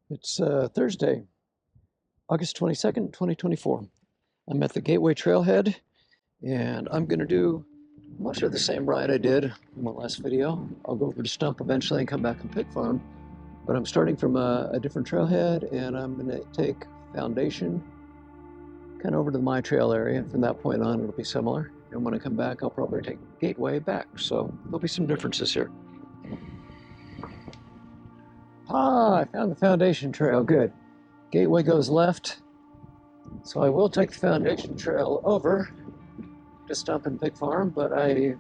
It's Thursday, August 22nd, 2024. I'm at the Gateway Trailhead, and I'm going to do much of the same ride I did in my last video. I'll go over to Stump eventually and come back and pig farm, but I'm starting from a different trailhead, and I'm going to take Foundation kind of over to the My Trail area, and from that point on it'll be similar. And when I come back, I'll probably take Gateway back, so there'll be some differences here. I found the Foundation Trail. Good. Gateway goes left, so I will take the Foundation Trail over to Stump and Pig Farm, but we'll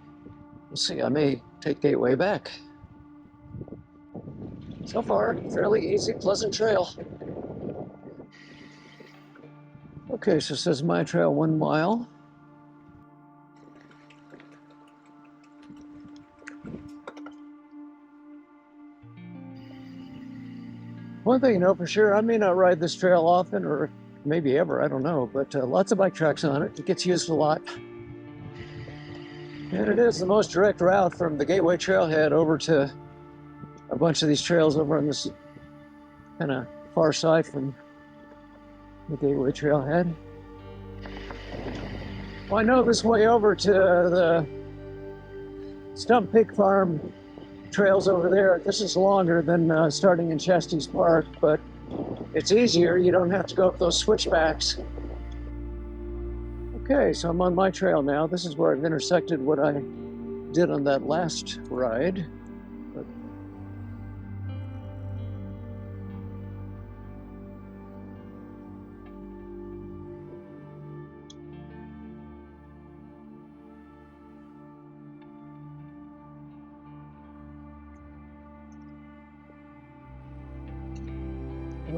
see. I may take Gateway back. So far, fairly easy, pleasant trail. Okay, so it says My Trail 1 mile. One thing you know for sure, I may not ride this trail often, or maybe ever, I don't know, but lots of bike tracks on it. It gets used a lot. And it is the most direct route from the Gateway Trailhead over to a bunch of these trails over on this kind of far side from the Gateway Trailhead. Well, I know this way over to the Stump Pig Farm trails over there. This is longer than starting in Chesty's Park, but it's easier. You don't have to go up those switchbacks. Okay, so I'm on my trail now. This is where I've intersected what I did on that last ride.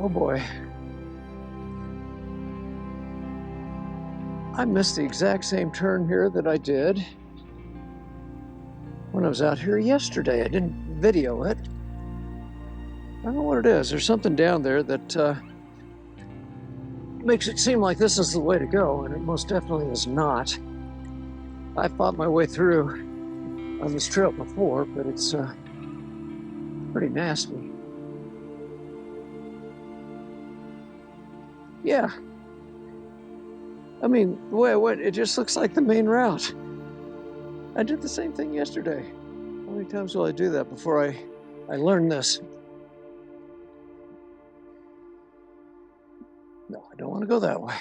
Oh boy. I missed the exact same turn here that I did when I was out here yesterday. I didn't video it. I don't know what it is. There's something down there that makes it seem like this is the way to go, and it most definitely is not. I fought my way through on this trail before, but it's pretty nasty. Yeah. I mean, the way I went, it just looks like the main route. I did the same thing yesterday. How many times will I do that before I learn this? No, I don't want to go that way.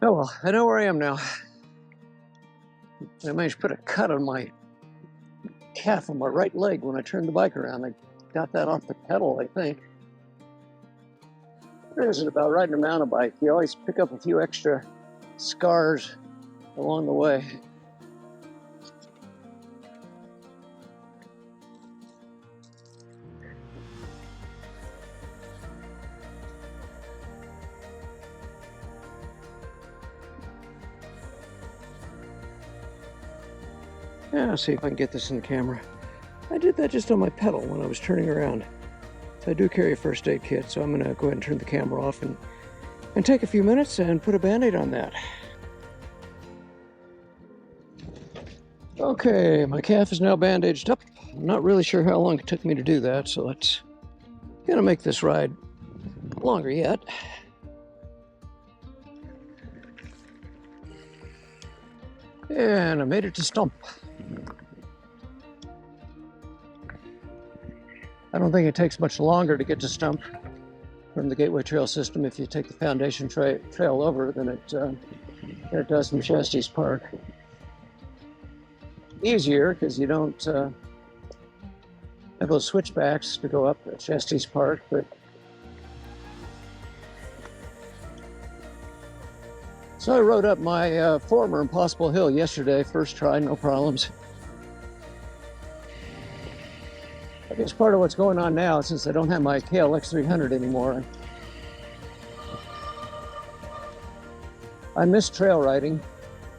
Oh well, I know where I am now. I managed to put a cut on my calf on my right leg when I turned the bike around. I got that off the pedal, I think. It isn't about riding a mountain bike. You always pick up a few extra scars along the way. Yeah, I'll see if I can get this in the camera. I did that just on my pedal when I was turning around. So I do carry a first aid kit, so I'm gonna go ahead and turn the camera off and take a few minutes and put a Band-Aid on that. Okay, my calf is now bandaged up. I'm not really sure how long it took me to do that, so let's gonna make this ride longer yet. And I made it to Stump. I don't think it takes much longer to get to Stump from the Gateway Trail system if you take the Foundation Trail over than it does from Chesty's Park. Easier because you don't have those switchbacks to go up at Chesty's Park, but so I rode up my former Impossible Hill yesterday, first try, no problems. I guess part of what's going on now, since I don't have my KLX 300 anymore, I miss trail riding.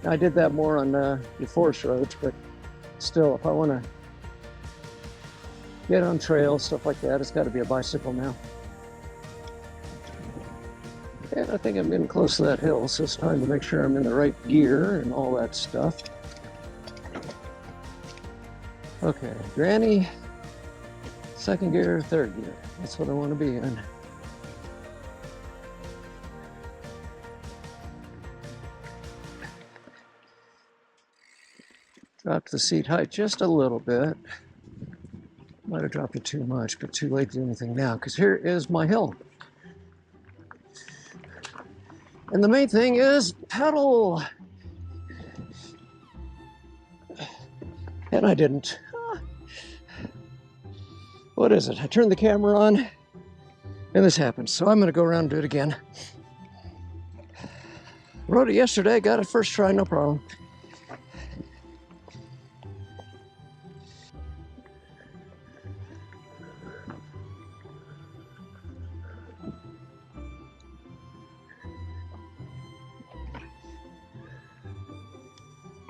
I did that more on the forest roads, but still, if I want to get on trails, stuff like that, it's got to be a bicycle now. And I think I'm getting close to that hill, so it's time to make sure I'm in the right gear and all that stuff. Okay, Granny, second gear, third gear. That's what I want to be in. Dropped the seat height just a little bit. Might have dropped it too much, but too late to do anything now, because here is my hill. And the main thing is pedal. And I didn't. What is it? I turned the camera on and this happens. So I'm gonna go around and do it again. Rode it yesterday, got it first try, no problem.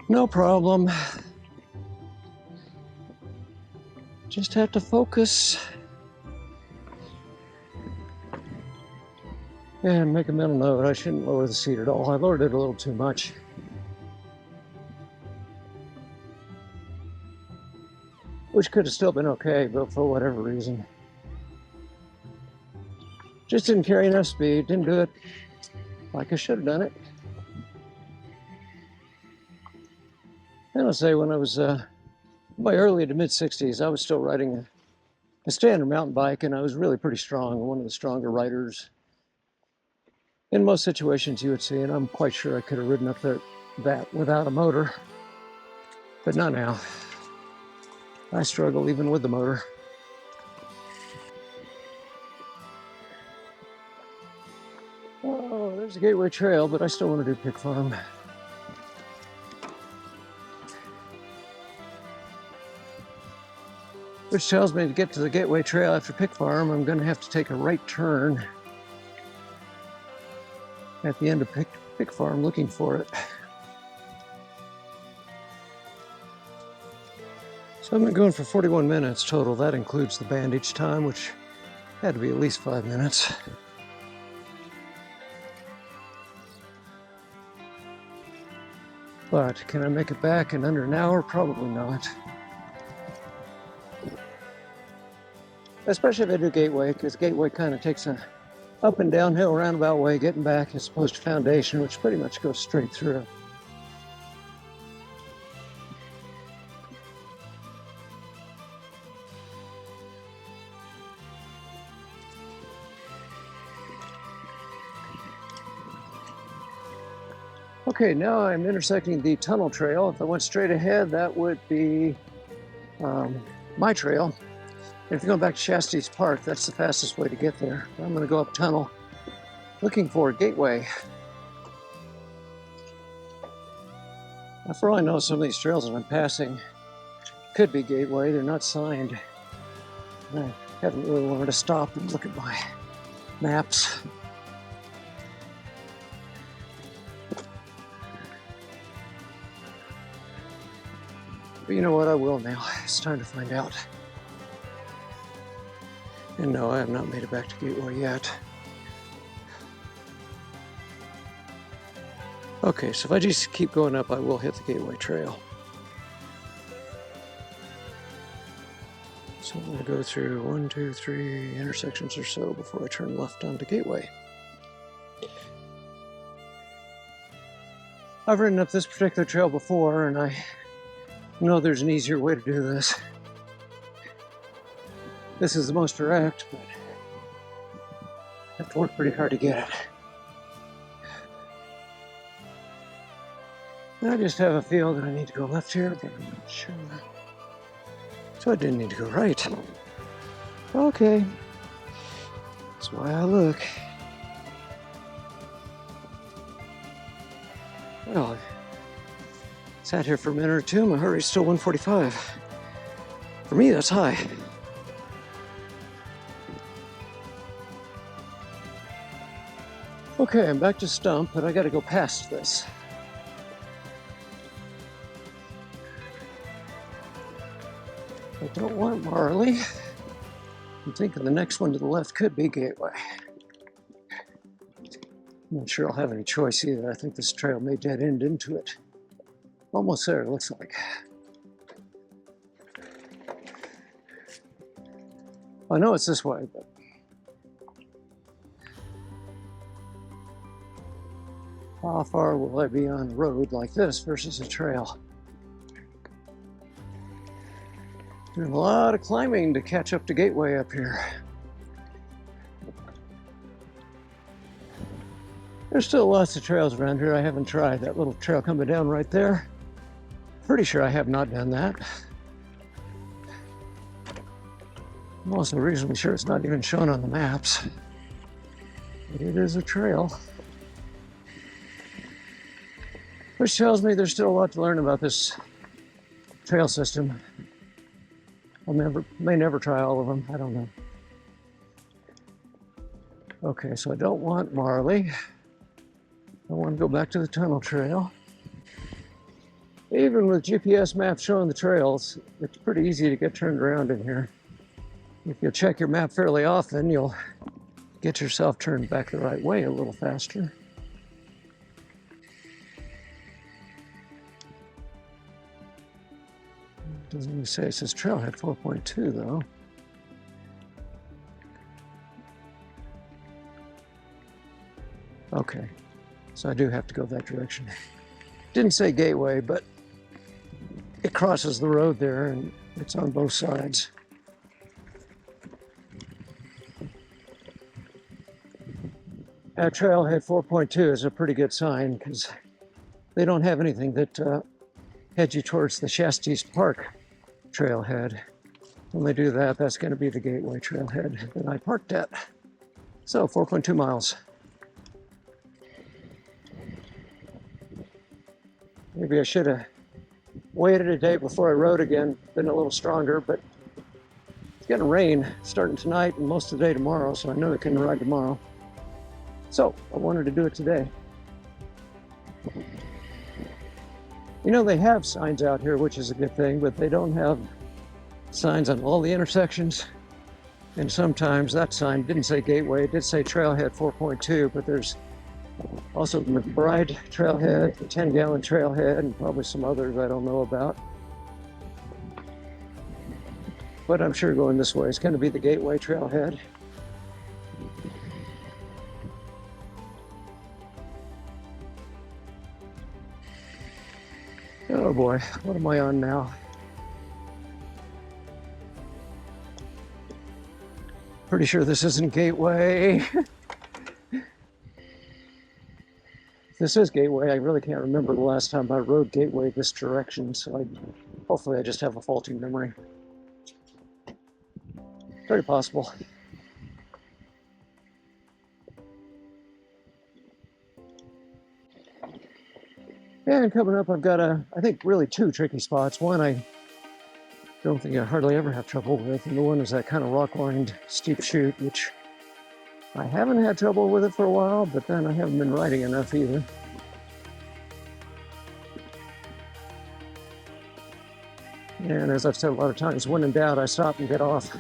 No problem. Just have to focus and make a mental note. I shouldn't lower the seat at all. I lowered it a little too much. Which could have still been okay, but for whatever reason. Just didn't carry enough speed, didn't do it like I should have done it. And I'll say when I was my early to mid 60s, I was still riding a standard mountain bike, and I was really pretty strong, one of the stronger riders in most situations you would see, and I'm quite sure I could have ridden up there that without a motor, but not now. I struggle even with the motor. Oh, there's a Gateway Trail, but I still want to do Pick Farm. Which tells me to get to the Gateway Trail after Pick Farm, I'm going to have to take a right turn at the end of Pick Farm looking for it. So I've been going for 41 minutes total. That includes the bandage time, which had to be at least 5 minutes. But can I make it back in under an hour? Probably not. Especially if I do Gateway, because Gateway kind of takes a up and downhill roundabout way getting back as opposed to Foundation, which pretty much goes straight through. Okay, now I'm intersecting the tunnel trail. If I went straight ahead, that would be my trail. If you're going back to Shasta's Park, that's the fastest way to get there. I'm going to go up tunnel looking for a Gateway. Now, for all I know, some of these trails that I'm passing could be Gateway. They're not signed. I haven't really wanted to stop and look at my maps. But you know what? I will now. It's time to find out. And no, I have not made it back to Gateway yet. Okay, so if I just keep going up, I will hit the Gateway Trail. So I'm going to go through 1, 2, 3 intersections or so before I turn left onto Gateway. I've ridden up this particular trail before, and I know there's an easier way to do this. This is the most direct, but I have to work pretty hard to get it. I just have a feel that I need to go left here, but I'm not sure. So I didn't need to go right. Okay. That's why I look. Well, I sat here for a minute or two. My heart rate's still 145. For me, that's high. Okay, I'm back to Stump, but I gotta go past this. I don't want Marley. I'm thinking the next one to the left could be Gateway. I'm not sure I'll have any choice either. I think this trail may dead end into it. Almost there, it looks like. I know it's this way, but how far will I be on the road like this versus a trail? Doing a lot of climbing to catch up to Gateway up here. There's still lots of trails around here I haven't tried. That little trail coming down right there, pretty sure I have not done that. I'm also reasonably sure it's not even shown on the maps. But it is a trail. Which tells me there's still a lot to learn about this trail system. I may never try all of them, I don't know. Okay, so I don't want Marley. I want to go back to the tunnel trail. Even with GPS maps showing the trails, it's pretty easy to get turned around in here. If you check your map fairly often, you'll get yourself turned back the right way a little faster. Doesn't really say. It says trailhead 4.2 though. Okay, so I do have to go that direction. Didn't say Gateway, but it crosses the road there and it's on both sides. That trailhead 4.2 is a pretty good sign because they don't have anything that heads you towards the Shasta Park trailhead. When they do that, that's going to be the Gateway trailhead that I parked at. So 4.2 miles. Maybe I should have waited a day before I rode again, been a little stronger, but it's going to rain starting tonight and most of the day tomorrow, so I know I couldn't ride tomorrow. So I wanted to do it today. You know, they have signs out here, which is a good thing, but they don't have signs on all the intersections. And sometimes that sign didn't say Gateway, it did say Trailhead 4.2, but there's also the McBride Trailhead, the 10-gallon Trailhead, and probably some others I don't know about. But I'm sure going this way is going to be the Gateway Trailhead. Oh boy, what am I on now? Pretty sure this isn't Gateway. This is Gateway. I really can't remember the last time I rode Gateway this direction, so hopefully I just have a faulty memory. Very possible. And coming up, I've got I think really two tricky spots. One I don't think I hardly ever have trouble with, and the one is that kind of rock-lined steep chute, which I haven't had trouble with it for a while, but then I haven't been riding enough either. And as I've said a lot of times, when in doubt, I stop and get off.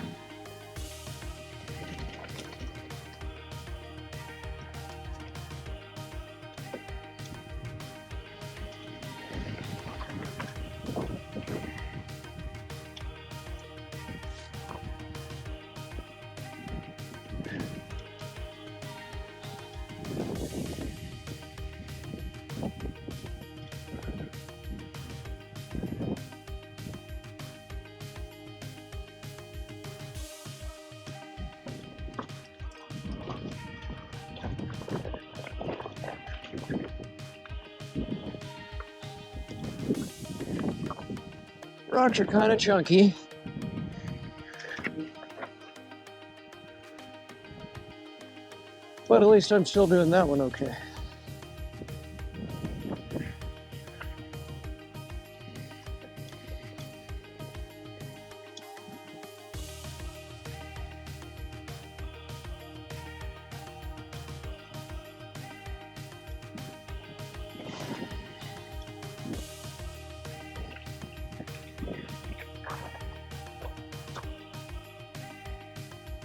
Rocks are kind of chunky. But at least I'm still doing that one okay.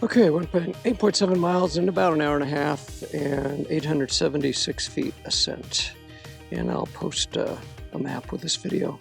Okay, we're putting 8.7 miles in about an hour and a half and 876 feet ascent. And I'll post a map with this video.